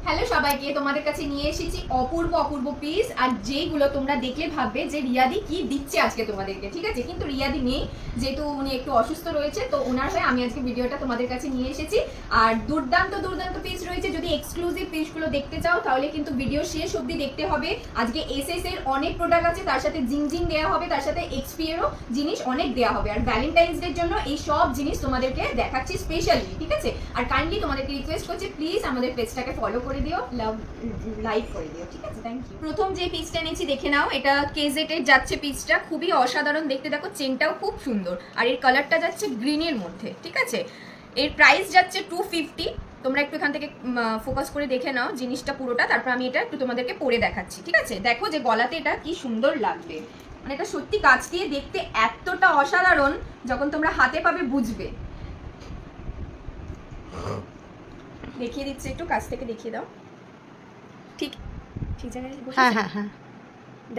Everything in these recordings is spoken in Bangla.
হ্যালো সবাইকে, তোমাদের কাছে নিয়ে এসেছি অপূর্ব অপূর্ব পিস। আর যেইগুলো তোমরা দেখলে ভাববে যে রিয়াদি কি দিচ্ছে আজকে তোমাদেরকে, ঠিক আছে? কিন্তু রিয়াদি নেই, যেহেতু উনি একটু অসুস্থ রয়েছে, তো ওনার হয়ে আমি আজকে ভিডিওটা তোমাদের কাছে নিয়ে এসেছি। আর দুর্দান্ত দুর্দান্ত পিস রয়েছে। যদি এক্সক্লুসিভ পিসগুলো দেখতে চাও তাহলে কিন্তু ভিডিও শেষ অবধি দেখতে হবে। আজকে এসএস এর অনেক প্রোডাক্ট আছে, তার সাথে জিং দেওয়া হবে, তার সাথে এক্সপি এরও জিনিস অনেক দেওয়া হবে। আর ভ্যালেন্টাইন্স ডের জন্য এই সব জিনিস তোমাদেরকে দেখাচ্ছি স্পেশালি, ঠিক আছে? আর কাইন্ডলি তোমাদেরকে রিকোয়েস্ট করছি, প্লিজ আমাদের পেজটাকে ফলো করে দিও, লাইক করে দিও, ঠিক আছে? Thank you. প্রথম যে পিসটা এনেছি দেখে নাও, এটা কেজেট এর যাচ্ছে পিসটা, খুবই অসাধারণ দেখতে। দেখো চেনটাও খুব সুন্দর, আর এর কালারটা যাচ্ছে গ্রিনের মধ্যে, ঠিক আছে? এর প্রাইস যাচ্ছে 250। তোমরা একটু এখান থেকে ফোকাস করে দেখে নাও জিনিসটা পুরোটা, তারপর আমি এটা একটু তোমাদেরকে পরে দেখাচ্ছি, ঠিক আছে? দেখো যে গলাতে এটা কি সুন্দর লাগবে, মানে এটা সত্যি কাছ দিয়ে দেখতে এতটা অসাধারণ, যখন তোমরা হাতে পাবে বুঝবে। দেখিয়ে দিচ্ছি, একটু কাছ থেকে দেখিয়ে দাও। ঠিক ঠিক জায়গায় বসেছে? হ্যাঁ হ্যাঁ হ্যাঁ,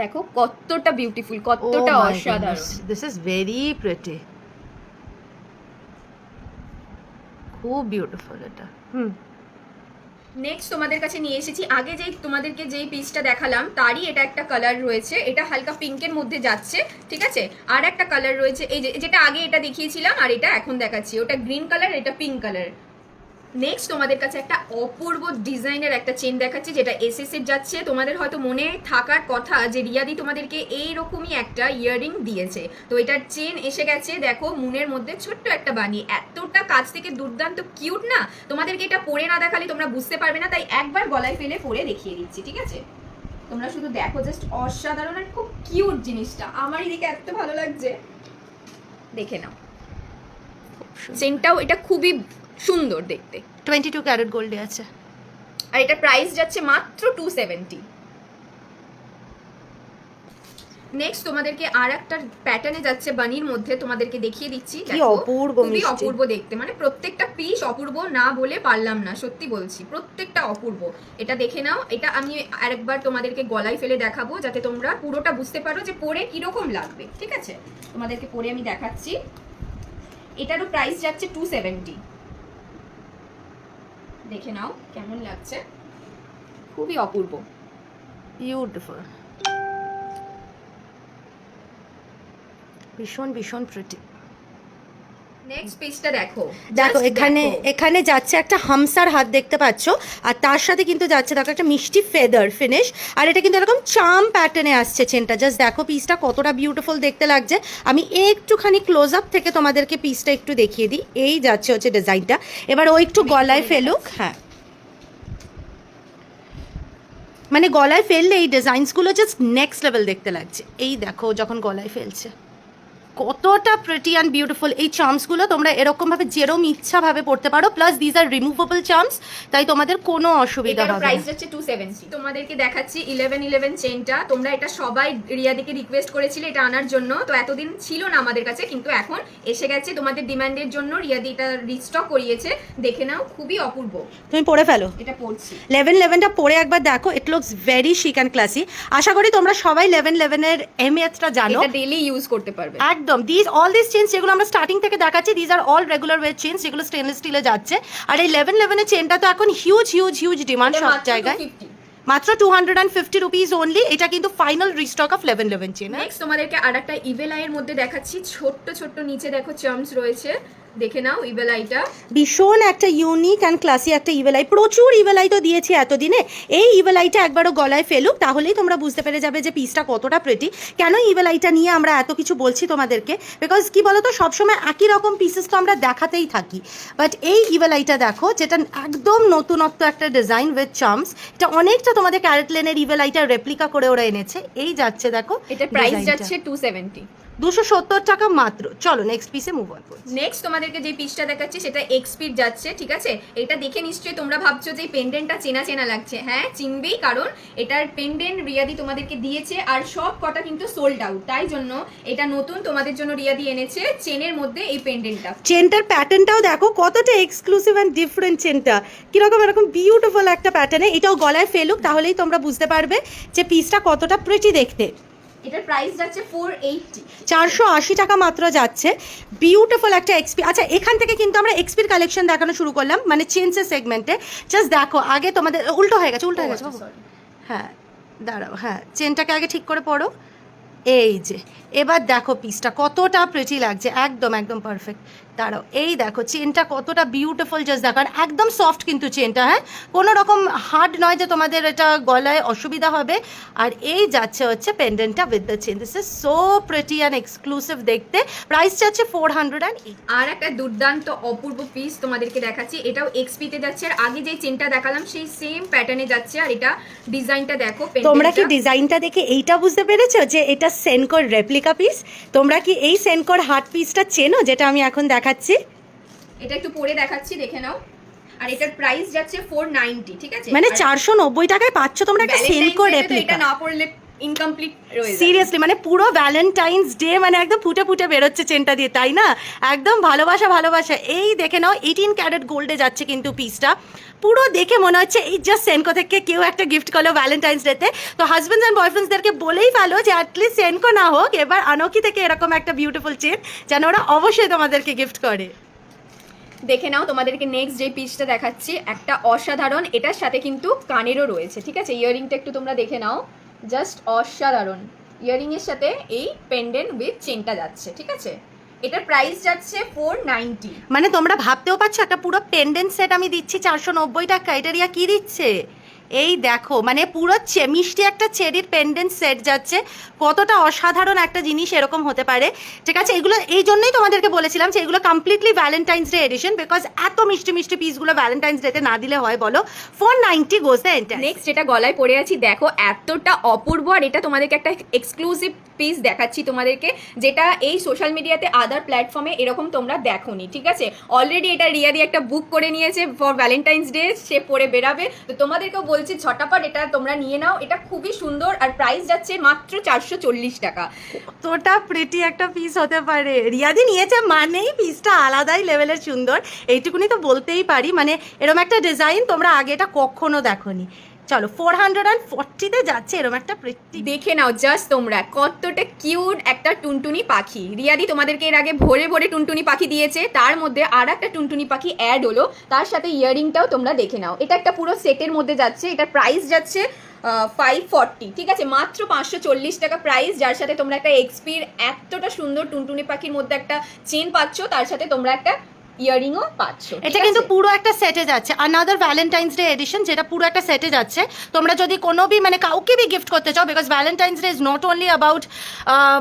দেখো কতটা বিউটিফুল, কতটা অসাধারণ। দিস ইজ ভেরি প্রিটি, খুব বিউটিফুল এটা। নেক্সট তোমাদের কাছে নিয়ে এসেছি, আগে যেই তোমাদেরকে যেই পিসটা দেখালাম তারই এটা একটা কালার রয়েছে, এটা হালকা পিঙ্কের মধ্যে যাচ্ছে, ঠিক আছে? আর একটা কালার রয়েছে, এই যেটা আগে এটা দেখিয়েছিলাম আর এটা এখন দেখাচ্ছি, ওটা গ্রিন কালার, এটা পিঙ্ক কালার। নেক্সট তোমাদের কাছে একটা অপূর্ব ডিজাইনের একটা চেন দেখাচ্ছি, যেটা এসএস এর যাচ্ছে। তোমাদের হয়তো মনে থাকার কথা যে রিয়াদি তোমাদেরকে এইরকমই একটা ইয়াররিং দিয়েছে, তো এটার চেন এসে গেছে। দেখো মুনের মধ্যে ছোট্ট একটা বানি, এতটা কাছ থেকে দুর্দান্ত কিউট না, তোমাদেরকে এটা পরে না দেখালে তোমরা বুঝতে পারবে না, তাই একবার গলায় ফেলে পরে দেখিয়ে দিচ্ছি, ঠিক আছে? তোমরা শুধু দেখো, জাস্ট অসাধারণ আর খুব কিউট জিনিসটা, আমারই দিকে এত ভালো লাগছে, দেখে নাও। চেনটাও এটা খুবই সুন্দর দেখতে, 22 ক্যারেট গোল্ডে আছে। আর এটা প্রাইস যাচ্ছে মাত্র 270। নেক্সট তোমাদেরকে আর একটা প্যাটার্নে যাচ্ছে বানির মধ্যে, তোমাদেরকে দেখিয়ে দিচ্ছি। কি অপূর্ব, খুবই অপূর্ব দেখতে, মানে প্রত্যেকটা পিস অপূর্ব, না বলে পারলাম না, সত্যি বলছি প্রত্যেকটা অপূর্ব। এটা দেখে নাও, এটা আমি আরেকবার তোমাদেরকে গলায় ফেলে দেখাবো, যাতে তোমরা পুরোটা বুঝতে পারো যে পরে কিরকম লাগবে, ঠিক আছে? তোমাদেরকে পরে আমি দেখাচ্ছি। এটারও প্রাইস যাচ্ছে 270। দেখে নাও কেমন লাগছে, খুবই অপূর্ব, বিউটিফুল, ভীষণ ভীষণ প্রিটি। নেক্সট পিসটা দেখো, দেখো এখানে যাচ্ছে একটা হামসার হাত দেখতে পাচ্ছ, আর তার সাথে কিন্তু যাচ্ছে দেখো একটা মিষ্টি ফেদার ফিনিশ, আর এটা কিন্তু এরকম চার্ম প্যাটার্নে আসছে চেনটা। জাস্ট দেখো পিসটা কতটা বিউটিফুল দেখতে লাগছে। আমি একটুখানি ক্লোজ আপ থেকে তোমাদেরকে পিসটা একটু দেখিয়ে দিই। এই যাচ্ছে হচ্ছে ডিজাইনটা, এবার ও একটু গলায় ফেলুক। হ্যাঁ, মানে গলায় ফেললে এই ডিজাইনসগুলো জাস্ট নেক্সট লেভেল দেখতে লাগছে। এই দেখো যখন গলায় ফেলছে কতটা প্রিটি অ্যান্ড বিউটিফুল। এই চার্মসগুলো তোমরা এরকমভাবে যেরকম ইচ্ছাভাবে পড়তে পারো, plus these are removable charms, তাই তোমাদের কোনো অসুবিধা হবে না। প্রাইস যাচ্ছে 270। তোমাদেরকে দেখাচ্ছি 1111 চেনটা। তোমরা এটা সবাই রিয়াদিকে রিকোয়েস্ট করেছিলে এটা আনার জন্য, তো এতদিন ছিল না আমাদের কাছে, কিন্তু এখন এসে গেছে তোমাদের ডিমান্ডের জন্য। রিয়াদি এটা রিস্টক করিয়েছে, দেখে নাও, খুবই অপূর্ব। তুমি পরে ফেলো, এটা পড়ছি। 1111টা পরে একবার দেখো, ইট লুকস ভেরি শিক অ্যান্ড ক্লাসি। আশা করি তোমরা সবাই 1111-এর এমএথটা জানো, এটা ডেইলি ইউজ করতে পারবে একদম। অল দিস চেনস যেগুলো আমরা স্টার্টিং থেকে দেখাচ্ছি, these are all regular weight chains, যেগুলো স্টেনলেস স্টিলে যাচ্ছে। আর এই 1111-এর চেনটা তো এখন হিউজ হিউজ হিউজ ডিমান্ড সব জায়গায়। মাত্র 250 রুপিস অনলি। এটা কিন্তু final restock of 1111 chain. Next তোমাদেরকে আরেকটা ইভেল আইয়ের মধ্যে দেখাচ্ছি, ছোট্ট ছোট্ট নিচে দেখো চার্মস রয়েছে, দেখে নাও ইভেল আইটা। ভীষণ একটা ইউনিক অ্যান্ড ক্লাসি একটা ইভেল আই। প্রচুর ইভেল আই তো দিয়েছি এতদিনে, এই ইভেল আইটা একবারও গলায় ফেলুক, তাহলেই তোমরা বুঝতে পেরে যাবে যে পিসটা কতটা প্রিটি। কেন ইভেল আইটা নিয়ে আমরা এত কিছু বলছি তোমাদেরকে, বিকজ কি বলতো, সবসময় একই রকম পিসেস তো আমরা দেখাতেই থাকি, বাট এই ইভেল আইটা দেখো, যেটা একদম নতুনত্ব একটা ডিজাইন উইথ চার্মস। এটা অনেকটা তোমাদের ক্যারেট লেনের ইভেল আইটা রেপ্লিকা করে ওরা এনেছে। এই যাচ্ছে দেখো, এটা প্রাইস যাচ্ছে 270, 270 টাকা মাত্র। চলো নেক্সট পিসে মুভ অন করছি। নেক্সট তোমাদেরকে যে পিসটা দেখাচ্ছি সেটা এক্সপিড যাচ্ছে, ঠিক আছে? এটা দেখে নিশ্চয়ই তোমরা ভাবছো যে পেন্ডেন্টটা চেনা চেনা লাগছে। হ্যাঁ, চিনবেই, কারণ এটার পেন্ডেন্ট রিয়াদি তোমাদেরকে দিয়েছে, আর সব কটা কিন্তু সোল্ড আউট, তাই জন্য এটা নতুন তোমাদের জন্য রিয়াদি এনেছে চেনের মধ্যে এই পেন্ডেন্টটা। চেনটার প্যাটার্নটাও দেখো কতটা এক্সক্লুসিভ অ্যান্ড ডিফারেন্ট। চেনটা কিরকম, এরকম বিউটিফুল একটা প্যাটার্নে। এটাও গলায় ফেলুক, তাহলেই তোমরা বুঝতে পারবে যে পিসটা কতটা প্রিটি দেখতে। এটার প্রাইস যাচ্ছে 480। 480 টাকা মাত্র যাচ্ছে। বিউটিফুল একটা এক্সপি। আচ্ছা, এখান থেকে কিন্তু আমরা এক্সপির কালেকশন দেখানো শুরু করলাম, মানে চেঞ্জের সেগমেন্টে। জাস্ট দেখো, আগে তোমাদের উল্টো হয়ে গেছে, বাবু। হ্যাঁ দাঁড়াও, হ্যাঁ চেনটাকে আগে ঠিক করে পড়ো। এই যে এবার দেখো পিসটা কতটা প্রিটি লাগছে, একদম একদম পারফেক্ট। দাঁড়াও, এই দেখো চেনটা কতটা বিউটিফুল, জাস্ট দেখো। আর একদম সফট কিন্তু চেনটা, হ্যাঁ কোনো রকম হার্ড নয় যে তোমাদের এটা গলায় অসুবিধা হবে। আর এই যাচ্ছে হচ্ছে পেন্ডেন্টটা with the chain. This is so pretty and exclusive দেখতে। প্রাইস যাচ্ছে 408। আর একটা দুর্দান্ত অপূর্ব পিস তোমাদেরকে দেখাচ্ছি, এটাও এক্সপিতে যাচ্ছে। আর আগে যে চেনটা দেখালাম সেই সেম প্যাটার্নে যাচ্ছে। আর এটা ডিজাইনটা দেখো, তোমরা কি ডিজাইনটা দেখে এইটা বুঝতে পেরেছো যে এটা সেনকোর রেপ্লিকা পিস? তোমরা কি এই সেনকোর হার্ট পিসটা চেনো যেটা আমি এখন দেখাচ্ছি? এটা একটু পরে দেখাচ্ছি, দেখে নাও। আর এটার প্রাইস যাচ্ছে 490, ঠিক আছে? মানে 490 টাকায় পাচ্ছ তোমরা একটা সেনকোর রেপ্লিকা। এটা না পড়লে ইনকমপ্লিট রয়েছে। সিরিয়াসলি, মানে পুরো ভ্যালেন্টাইন্স ডে মানে একদম ফুটে ফুটে বেরোচ্ছে চেনটা দিয়ে, তাই না? একদম ভালোবাসা ভালোবাসা। এই দেখে নাও, 18 ক্যারেট গোল্ডে যাচ্ছে কিন্তু পিসটা। পুরো দেখে মনে হচ্ছে এই জাস্ট সেনকো থেকে কেউ একটা গিফট করলো ভ্যালেন্টাইন্স ডেতে। তো হাজব্যান্ডস অ্যান্ড বয়ফ্রেন্ডসদেরকে বলেই ফেলো যে অ্যাটলিস্ট সেনকো না হোক, এবার আনোকি থেকে এরকম একটা বিউটিফুল চেন যেন ওরা অবশ্যই তোমাদেরকে গিফট করে। দেখে নাও, তোমাদেরকে নেক্সট যে পিসটা দেখাচ্ছি একটা অসাধারণ, এটার সাথে কিন্তু কানেরও রয়েছে, ঠিক আছে? ইয়ারিংটা একটু তোমরা দেখে নাও, জাস্ট অসাধারণ। ইয়ারিং এর সাথে এই পেন্ডেন্ট উইথ চেনটা যাচ্ছে, ঠিক আছে? এটার প্রাইস যাচ্ছে 490। মানে তোমরা ভাবতেও পারছো একটা পুরো পেন্ডেন্ট সেট আমি দিচ্ছি 490 টাকা। এটা রিয়া কি দিচ্ছে? এই দেখো, মানে পুরো মিষ্টি একটা চেরির পেন্ডেন্ট সেট যাচ্ছে। কতটা অসাধারণ একটা জিনিস এরকম হতে পারে, ঠিক আছে? এগুলো এই জন্যই তোমাদেরকে বলেছিলাম যে এগুলো completely Valentine's day edition, because এত মিষ্টি মিষ্টি পিসগুলো ভ্যালেন্টাইন্স ডেতে না দিলে হয় বলো? 490 গোজ দ্য এন্টায়ার। নেক্সট যেটা গলায় পরে আছি দেখো, এতটা অপূর্ব। আর এটা তোমাদেরকে একটা এক্সক্লুসিভ পিস দেখাচ্ছি তোমাদেরকে, যেটা এই সোশ্যাল মিডিয়াতে আদার প্ল্যাটফর্মে এরকম তোমরা দেখোনি, ঠিক আছে? অলরেডি এটা রিয়া দিয়ে একটা বুক করে নিয়েছে ফর ভ্যালেন্টাইন্স ডে, সে পরে বেরাবে। তো তোমাদেরকেও বলছি ঝটাপট এটা তোমরা নিয়ে নাও, এটা খুবই সুন্দর। আর প্রাইস যাচ্ছে মাত্র 440 টাকা। কতটা প্রিটি একটা পিস হতে পারে। রিয়াদি নিয়েছে মানেই পিসটা আলাদাই লেভেলের সুন্দর, এইটুকুনি তো বলতেই পারি। মানে এরকম একটা ডিজাইন তোমরা আগে এটা কখনো দেখোনি। চলো 440-তে যাচ্ছে এরকম একটা প্রিটি। দেখে নাও জাস্ট তোমরা কতটা কিউট একটা টুনটুনি পাখি। রিয়াদি তোমাদেরকে এর আগে ভরে ভরে টুনটুনি পাখি দিয়েছে, তার মধ্যে আর একটা টুনটুনি পাখি অ্যাড হলো, তার সাথে ইয়ারিংটাও তোমরা দেখে নাও। এটা একটা পুরো সেটের মধ্যে যাচ্ছে। এটার প্রাইস যাচ্ছে 540, ঠিক আছে? মাত্র 540 টাকা প্রাইস, যার সাথে তোমরা একটা এক্সপির এতটা সুন্দর টুনটুনি পাখির মধ্যে একটা চেন পাচ্ছ, তার সাথে তোমরা একটা ইয়ারিংও পাচ্ছ। এটা কিন্তু পুরো একটা সেটে যাচ্ছে, আনাদার ভ্যালেন্টাইন্স ডে এডিশন, যেটা পুরো একটা সেটে যাচ্ছে। তোমরা যদি কোনো মানে কাউকে গিফট করতে চাও, because Valentine's day is not only about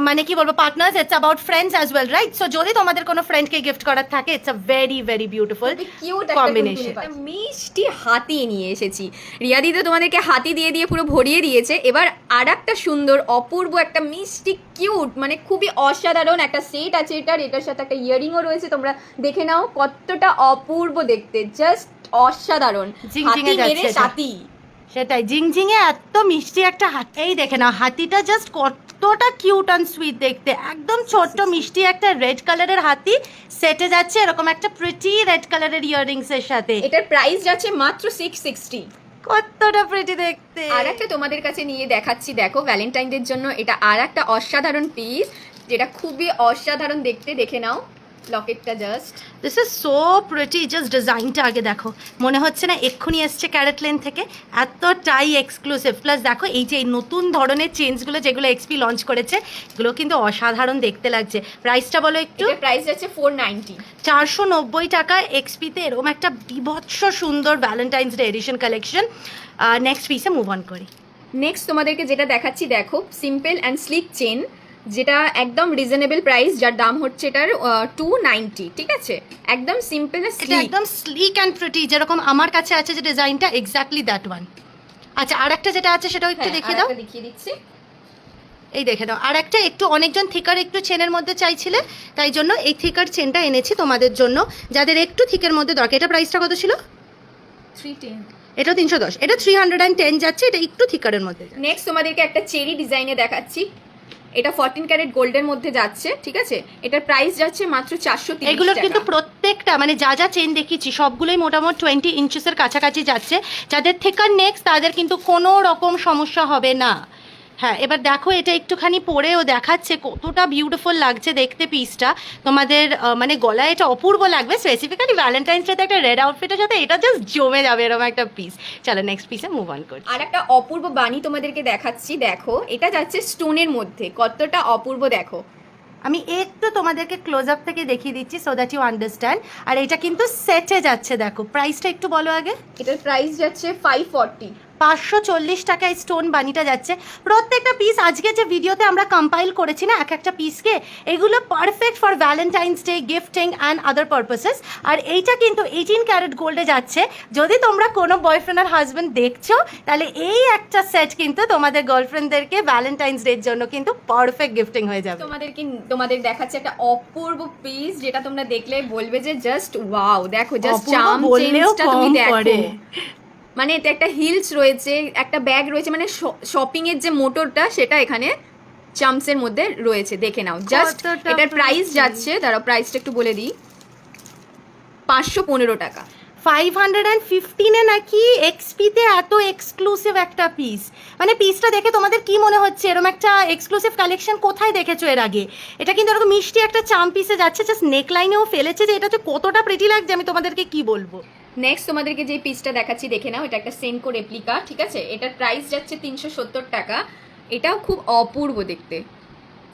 মানে কি বলবো partners, it's about friends as well, right? So যদি তোমাদের কোনো ফ্রেন্ডকে গিফট করার থাকে, it's a very very beautiful cute combination. মিষ্টি হাতি নিয়ে এসেছি। রিয়াদি তো তোমাদেরকে হাতি দিয়ে দিয়ে পুরো ভরিয়ে দিয়েছে। এবার আর একটা সুন্দর অপূর্ব একটা মিষ্টি কিউট, মানে খুবই অসাধারণ একটা সেট আছে এটার। এটার সাথে একটা ইয়ারিংও রয়েছে, তোমরা দেখে নাও কতটা অপূর্ব দেখতে, জাস্ট অসাধারণ। ঝিংঝিঙে যাচ্ছে সাথী, সেটাই ঝিংঝিঙে এত মিষ্টি একটা হাতি। এই দেখে নাও হাতিটা জাস্ট কতটা কিউট অ্যান্ড সুইট দেখতে, একদম ছোট্ট মিষ্টি একটা রেড কালারের হাতি সেটে যাচ্ছে এরকম একটা প্রিটি রেড কালারের ইয়াররিংস এর সাথে। এটার প্রাইস যাচ্ছে মাত্র 660। কতটা প্রিটি দেখতে। আর একটা তোমাদের কাছে নিয়ে দেখাচ্ছি, দেখো ভ্যালেন্টাইনদের জন্য এটা আর একটা অসাধারণ পিস, যেটা খুবই অসাধারণ দেখতে। দেখে নাও লকেটটা, just this is so pretty. Just ডিজাইনটা আগে দেখো, মনে হচ্ছে না এক্ষুনি এসছে ক্যারেট লেন থেকে, এতটাই এক্সক্লুসিভ। প্লাস দেখো এই যে এই নতুন ধরনের চেঞ্জগুলো যেগুলো এক্সপি লঞ্চ করেছে, এগুলো কিন্তু অসাধারণ দেখতে লাগছে। প্রাইসটা বলো একটু। প্রাইস যাচ্ছে 490। 490 টাকা এক্সপিতে এরকম একটা বিভৎস সুন্দর Valentine's day edition collection. Next পিসে মুভ অন করি। নেক্সট তোমাদেরকে যেটা দেখাচ্ছি দেখো, সিম্পল অ্যান্ড স্লিক চেন, যেটা একদম রিজনেবল প্রাইস, যার দাম হচ্ছে এটার 290, ঠিক আছে? একদম সিম্পল আর এটা স্লিক, একদম স্লিক অ্যান্ড প্রিটি, যেরকম আমার কাছে আছে যে ডিজাইনটা, এক্স্যাক্টলি দ্যাট ওয়ান। আচ্ছা, আর একটা যেটা আছে সেটাও একটু দেখিয়ে দাও। দেখিয়ে দিচ্ছি। এই দেখে নাও, আর একটা একটু অনেকজন থিকার একটু চেনের মধ্যে চাইছিলে, তাই জন্য এই থিকার চেনটা এনেছি তোমাদের জন্য, যাদের একটু থিকের মধ্যে দরকার। এটা প্রাইসটা কত ছিল? 310। এটা 310, এটা 310 যাচ্ছে, এটা একটু থিকারের মধ্যে। নেক্সট তোমাদেরকে একটা চেরি ডিজাইনে দেখাচ্ছি, এটা 14 ক্যারেট গোল্ডের মধ্যে যাচ্ছে, ঠিক আছে? এটার প্রাইস যাচ্ছে মাত্র 430 টাকা। এগুলোর কিন্তু প্রত্যেকটা মানে যা যা চেন দেখিয়েছি সবগুলোই মোটামুটি 20 ইঞ্চেসের কাছাকাছি যাচ্ছে। যাদের থিকার নেক্সট তাদের কিন্তু কোনো রকম সমস্যা হবে না, হ্যাঁ, এবার দেখো এটা একটুখানি পরেও দেখাচ্ছে কতটা বিউটিফুল লাগছে দেখতে পিসটা। তোমাদের মানে গলায় এটা অপূর্ব লাগবে, স্পেসিফিক্যালি ভ্যালেন্টাইন্স ডেতে একটা রেড আউটফিটের সাথে এটা জাস্ট জমে যাবে এরকম একটা পিস। চলো নেক্সট পিসে মুভ অন করছি। আর একটা অপূর্ব বানি তোমাদেরকে দেখাচ্ছি, দেখো এটা যাচ্ছে স্টোনের মধ্যে, কতটা অপূর্ব দেখো। আমি একটু তোমাদেরকে ক্লোজ আপ থেকে দেখিয়ে দিচ্ছি সো দ্যাট ইউ আন্ডারস্ট্যান্ড। আর এটা কিন্তু সেটে যাচ্ছে, দেখো প্রাইসটা একটু বলো আগে। এটার প্রাইস যাচ্ছে 540। 540 টাকায় স্টোন বানিটা যাচ্ছে। প্রত্যেকটা পিস আজকে যে ভিডিওতে আমরা কম্পাইল করেছি না এক একটা পিসকে, এগুলো perfect for Valentine's day gifting and other purposes. আর এইটা কিন্তু 18 ক্যারেট গোল্ডে যাচ্ছে। যদি তোমরা কোনো বয়ফ্রেন্ড আর হাজব্যান্ড দেখছো তাহলে এই একটা সেট কিন্তু তোমাদের গার্লফ্রেন্ডদেরকে ভ্যালেন্টাইন্স ডের জন্য কিন্তু পারফেক্ট গিফটিং হয়ে যাবে। তোমাদের দেখাচ্ছে একটা অপূর্ব পিস, যেটা তোমরা দেখলে বলবে যে জাস্ট ওয়াও। দেখো জাস্ট চার্ম চেঞ্জটা তুমি দেখো, মানে এটা একটা হিলস রয়েছে, একটা ব্যাগ রয়েছে, মানে শপিং এর যে মোটরটা সেটা এখানে চামসের মধ্যে রয়েছে, দেখে নাও জাস্ট। এটার প্রাইস যাচ্ছে, দাঁড়াও প্রাইসটা একটু বলে দিই, 515 টাকা। 515-এ নাকি এক্সপিতে এত এক্সক্লুসিভ একটা পিস, মানে পিসটা দেখে তোমাদের কি মনে হচ্ছে এরকম একটা এক্সক্লুসিভ কালেকশন কোথায় দেখেছো এর আগে? এটা কিন্তু এরকম মিষ্টি একটা চাম পিসে যাচ্ছে, জাস্ট নেক লাইনেও ফেলেছে যে এটা হচ্ছে কতটা প্রিটি লাগছে আমি তোমাদেরকে কি বলবো। নেক্সট তোমাদেরকে যে পিসটা দেখাচ্ছি দেখে নাও, এটা একটা সেনকো রেপ্লিকা, ঠিক আছে? এটার প্রাইস যাচ্ছে 370 টাকা। এটাও খুব অপূর্ব দেখতে,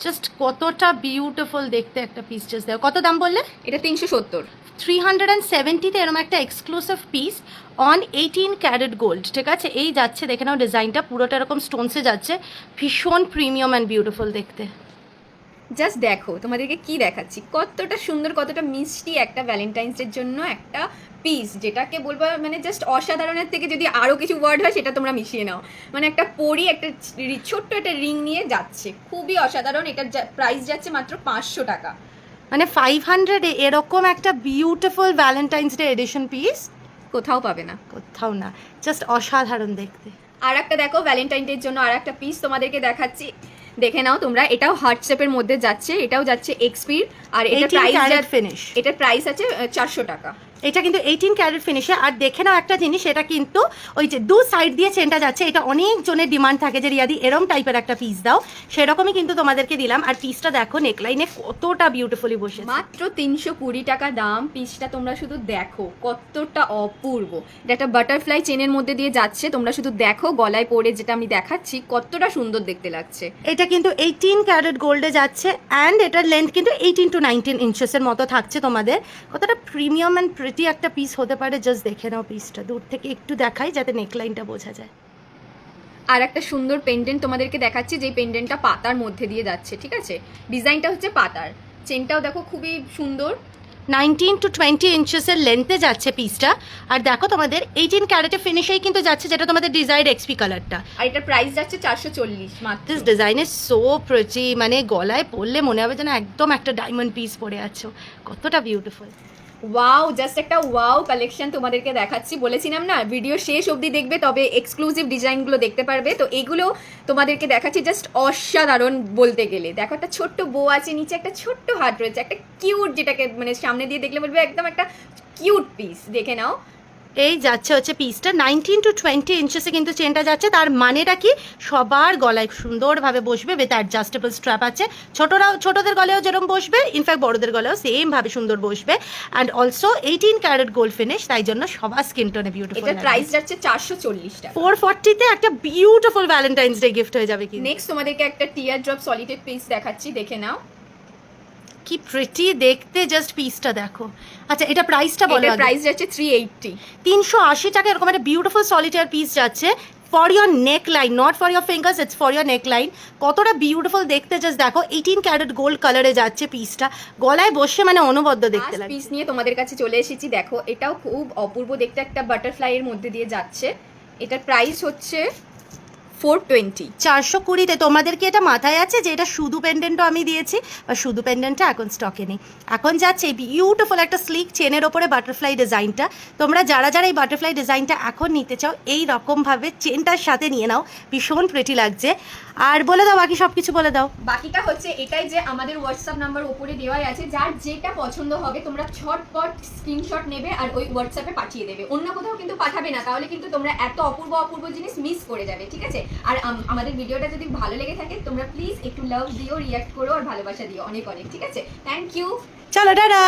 জাস্ট কতটা বিউটিফুল দেখতে একটা পিস। জাস্ট দেখো কত দাম বললে? এটা 370। 370-তে এরকম একটা exclusive piece on 18 carat gold, ঠিক আছে? এই যাচ্ছে, দেখে নাও ডিজাইনটা পুরোটা এরকম স্টোনসে যাচ্ছে, ভীষণ প্রিমিয়াম অ্যান্ড বিউটিফুল দেখতে। জাস্ট দেখো তোমাদেরকে কি দেখাচ্ছি, কতটা সুন্দর, কতটা মিষ্টি একটা ভ্যালেন্টাইন্স ডের জন্য একটা পিস, যেটাকে বলবো মানে জাস্ট অসাধারণের থেকে যদি আরও কিছু ওয়ার্ড হয় সেটা তোমরা মিশিয়ে নাও। মানে একটা পরি একটা ছোট্ট একটা রিং নিয়ে যাচ্ছে, খুবই অসাধারণ। এটার প্রাইস যাচ্ছে মাত্র 500 টাকা। মানে 500-এ এরকম একটা beautiful Valentine's day edition piece কোথাও পাবে না, কোথাও না, জাস্ট অসাধারণ দেখতে। আর একটা দেখো ভ্যালেন্টাইন ডের জন্য আর একটা পিস তোমাদেরকে দেখাচ্ছি, দেখে নাও তোমরা। এটাও হার্ট শেপের মধ্যে যাচ্ছে, এটাও যাচ্ছে এক্সপির, আর এটার প্রাইস ফিনিশ, এটার প্রাইস আছে 400 টাকা। এটা কিন্তু 18 ক্যারেট ফিনিশে। আর দেখে নাও একটা জিনিস, এটা কিন্তু ওই যে দু সাইড দিয়ে চেনটা যাচ্ছে, এটা অনেক জনের ডিমান্ড থাকে যে রিয়াদি এরম টাইপের একটা পিস দাও, সেরকমই কিন্তু তোমাদেরকে দিলাম। আর পিসটা দেখো নেকলাইনে কতটা বিউটিফুলি বসে, মাত্র 320 টাকা দাম। পিসটা তোমরা শুধু দেখো কতটা অপূর্ব, এটা একটা বাটারফ্লাই চেনের মধ্যে দিয়ে যাচ্ছে, তোমরা শুধু দেখো গলায় পরে যেটা আমি দেখাচ্ছি কতটা সুন্দর দেখতে লাগছে। এটা কিন্তু 18 ক্যারেট গোল্ডে যাচ্ছে অ্যান্ড এটার লেন্থ কিন্তু 18 to 19 ইঞ্চেসের মতো থাকছে তোমাদের। কতটা প্রিমিয়াম অ্যান্ড প্রিটি একটা পিস হতে পারে, জাস্ট দেখে নাও পিসটা দূর থেকে একটু দেখাই যাতে নেকলাইনটা বোঝা যায়। আর একটা সুন্দর পেন্ডেন্ট তোমাদেরকে দেখাচ্ছি, যে পেন্ডেন্টটা পাতার মধ্যে দিয়ে যাচ্ছে, ঠিক আছে? ডিজাইনটা হচ্ছে পাতার, চেনটাও দেখো খুবই সুন্দর, 19 to 20 ইঞ্চেসের লেন্থে যাচ্ছে পিসটা। আর দেখো তোমাদের 18 ক্যারেটে ফিনিশেই কিন্তু যাচ্ছে, যেটা তোমাদের ডিজাইড এক্সপি কালারটা। আর এটার প্রাইস যাচ্ছে 440 মাত্র। This design is so pretty, মানে গলায় পরলে মনে হবে যেন একদম একটা ডায়মন্ড পিস পরে আছো, কতটা বিউটিফুল। ওয়াও, জাস্ট একটা ওয়াও কালেকশন তোমাদেরকে দেখাচ্ছি। বলেছিলাম না ভিডিও শেষ অবধি দেখবে তবে এক্সক্লুসিভ ডিজাইনগুলো দেখতে পারবে। তো এগুলো তোমাদেরকে দেখাচ্ছি, জাস্ট অসাধারণ বলতে গেলে। দেখো একটা ছোট্ট বো আছে, নিচে একটা ছোট্ট হার্ট রয়েছে, একটা কিউট, যেটাকে মানে সামনে দিয়ে দেখলে বলবে একদম একটা কিউট পিস, দেখে নাও। এই যাচ্ছে হচ্ছে পিসটা 19 to 20 ইঞ্চেসে কিন্তু চেনটা যাচ্ছে। তার মানেটা কি, সবার গলায় সুন্দরভাবে বসবে, উইথ অ্যাডজাস্টেবল স্ট্র্যাপ আছে। ছোটদের গলায়ও যেরকম বসবে, ইনফ্যাক্ট বড়দের গলায়ও সেমভাবে সুন্দর বসবে। And also 18 carat gold finish, তাই জন্য সবার স্কিন টোনে বিউটিফুল। এটার প্রাইস যাচ্ছে 440 টাকা। 440-তে একটা বিউটিফুল ভ্যালেন্টাইন্স ডে গিফট হয়ে যাবে। কি নেক্সট তোমাদেরকে একটা টিয়ার ড্রপ সলিটেড পিস দেখাচ্ছি, দেখে নাও কি প্রিটি দেখতে, জাস্ট পিসটা দেখো। আচ্ছা এটা প্রাইসটা বলো। এটার প্রাইস যাচ্ছে 380। 380 টাকা এরকম একটা বিউটিফুল সলিটার পিস যাচ্ছে for your neck line, not for your fingers, it's for your neck line. কতটা বিউটিফুল দেখতে, জাস্ট দেখো 18 ক্যারেট গোল্ড কালারে যাচ্ছে পিসটা, গলায় বসে মানে অনবদ্য দেখতে লাগে। পিস নিয়ে তোমাদের কাছে চলে এসেছি, দেখো এটাও খুব অপূর্ব দেখতে, একটা বাটারফ্লাই এর মধ্যে দিয়ে যাচ্ছে। এটার প্রাইস হচ্ছে 420। 420-তে তোমাদের কি এটা মাথায় আছে যে এটা শুধু পেন্ডেন্টও আমি দিয়েছি, বা শুধু পেন্ডেন্টটা এখন স্টকে নেই। এখন যাচ্ছে বিউটিফুল একটা স্লিক চেনের ওপরে বাটারফ্লাই ডিজাইনটা। তোমরা যারা এই বাটারফ্লাই ডিজাইনটা এখন নিতে চাও, এই রকমভাবে চেনটার সাথে নিয়ে নাও, ভীষণ প্রিটি লাগছে। আর বলে দাও বাকি সব কিছু বলে দাও। বাকিটা হচ্ছে এটাই যে আমাদের হোয়াটসঅ্যাপ নাম্বার উপরে দেওয়াই আছে, যার যেটা পছন্দ হবে তোমরা ঝটপট স্ক্রিনশট নেবে আর ওই হোয়াটসঅ্যাপে পাঠিয়ে দেবে, অন্য কোথাও কিন্তু পাঠাবে না, তাহলে কিন্তু তোমরা এত অপূর্ব অপূর্ব জিনিস মিস করে যাবে, ঠিক আছে? আর আমাদের ভিডিওটা যদি ভালো লেগে থাকে তোমরা প্লিজ একটু লাভ দিও, রিয়াক্ট করো আর ভালোবাসা দিও অনেক অনেক, ঠিক আছে? থ্যাংক ইউ, চলো টাটা।